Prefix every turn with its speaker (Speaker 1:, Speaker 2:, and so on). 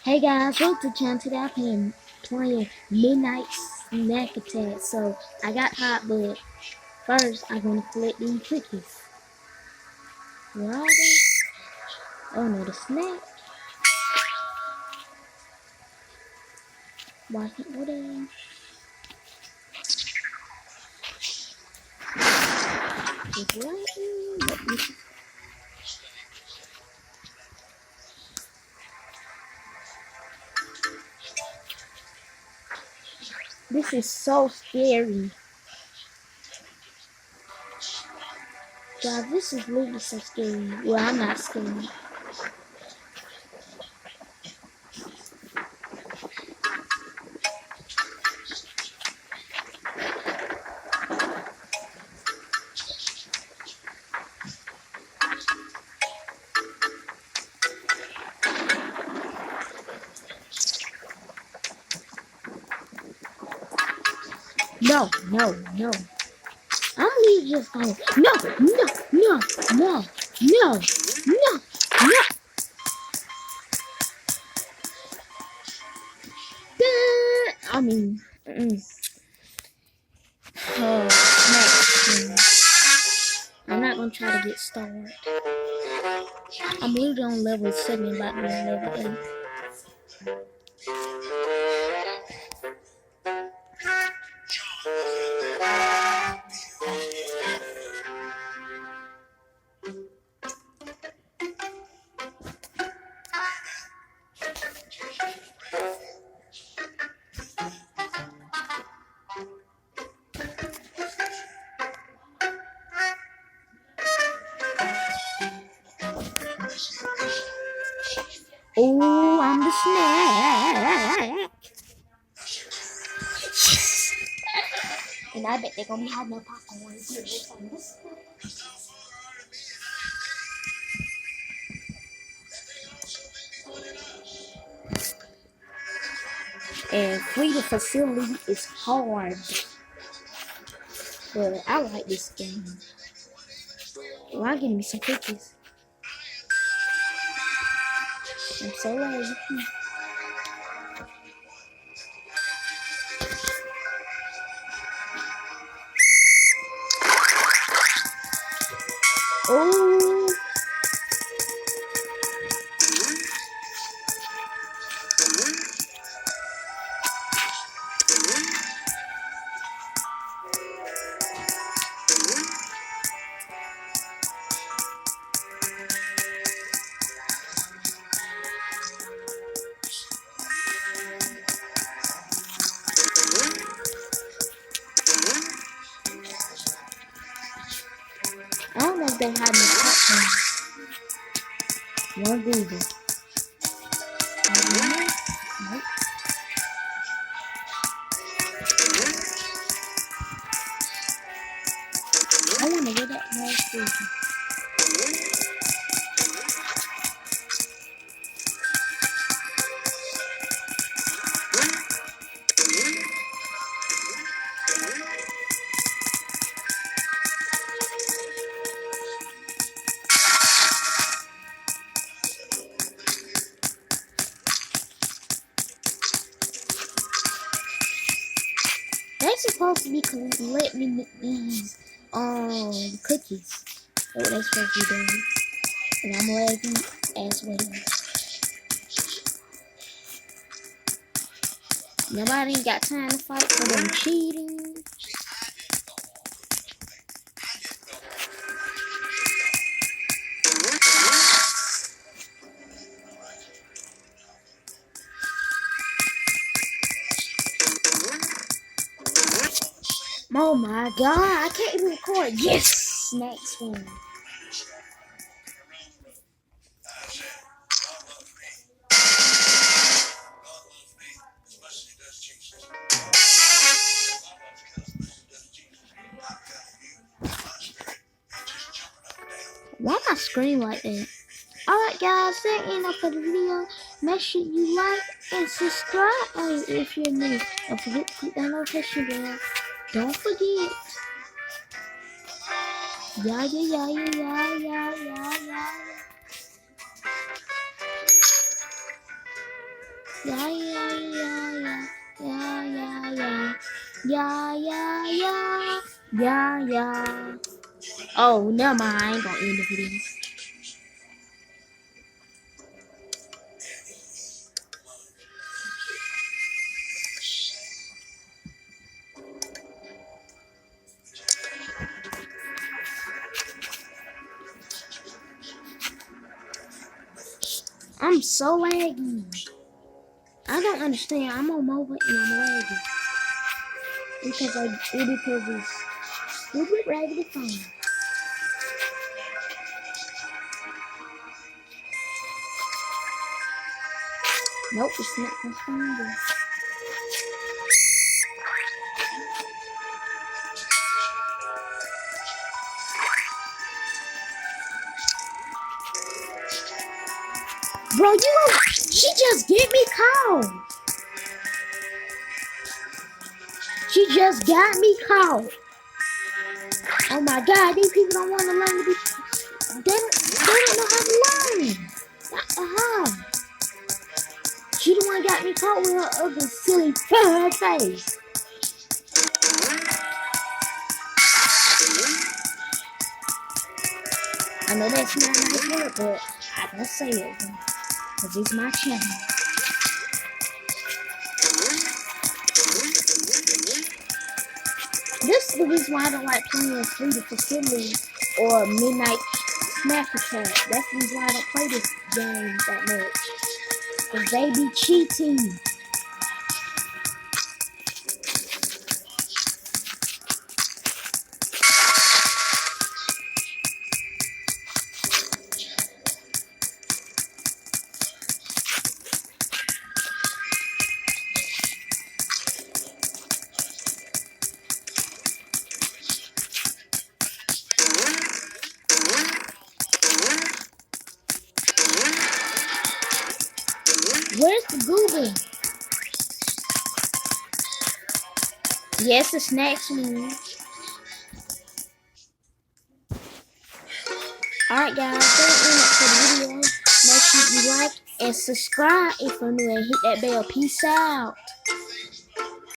Speaker 1: Hey guys, welcome to channel. Today I'm playing Midnight Snack Attack. So I got hot, but first I'm gonna collect these cookies. Where are they? Oh no, the snack. Why can't what they? It's right. This is so scary. Guys, this is literally so scary. Well, I'm not scared. No, no, no. I'm literally just going. No, no, no, no, no, no, no. I mean, oh, next. I'm not gonna try to get started. I'm literally on level 7, about to be on level 8. Oh, I'm the snack. And I bet they're gonna be hiding no popcorn. And Freedom Facility is hard. But I like this game. Well, I'll give me some cookies. I'm so lazy. Oh. I don't know if they have any popcorn. One Google. Nope. I wanna get that more station. They're supposed to be letting me these cookies. That's what they're supposed to be doing. And I'm lagging as well. Nobody ain't got time to fight for them cheating. Oh my god, I can't even record. Yes! Next one. Why my screen like that? Alright guys, that's enough for the video. Make sure you like and subscribe if you're new. Don't forget to click that notification bell. Don't forget. Yeah. Yeah, yeah, yeah, yeah, yeah, yeah, yeah, yeah, yeah, yeah, yeah. Oh, never mind. I ain't gonna end the video. I'm so laggy. I don't understand. I'm on mobile and I'm laggy because it's stupid raggedy phone. Nope, it's not responding. Bro, she just get me caught. She just got me caught. Oh my God, these people don't want to learn to be. They don't know how to learn. She the one got me caught with her ugly, silly face. I know that's not a nice word, but I gotta say it because it's my channel. This is the reason why I don't like playing Fleeting Facility or Midnight Snack Attack. That's the reason why I don't play this game that much. Because they be cheating. Where's the Google? Yes, the snacks one. Alright guys, that's it for the video. Make sure you like and subscribe if you're new and hit that bell. Peace out.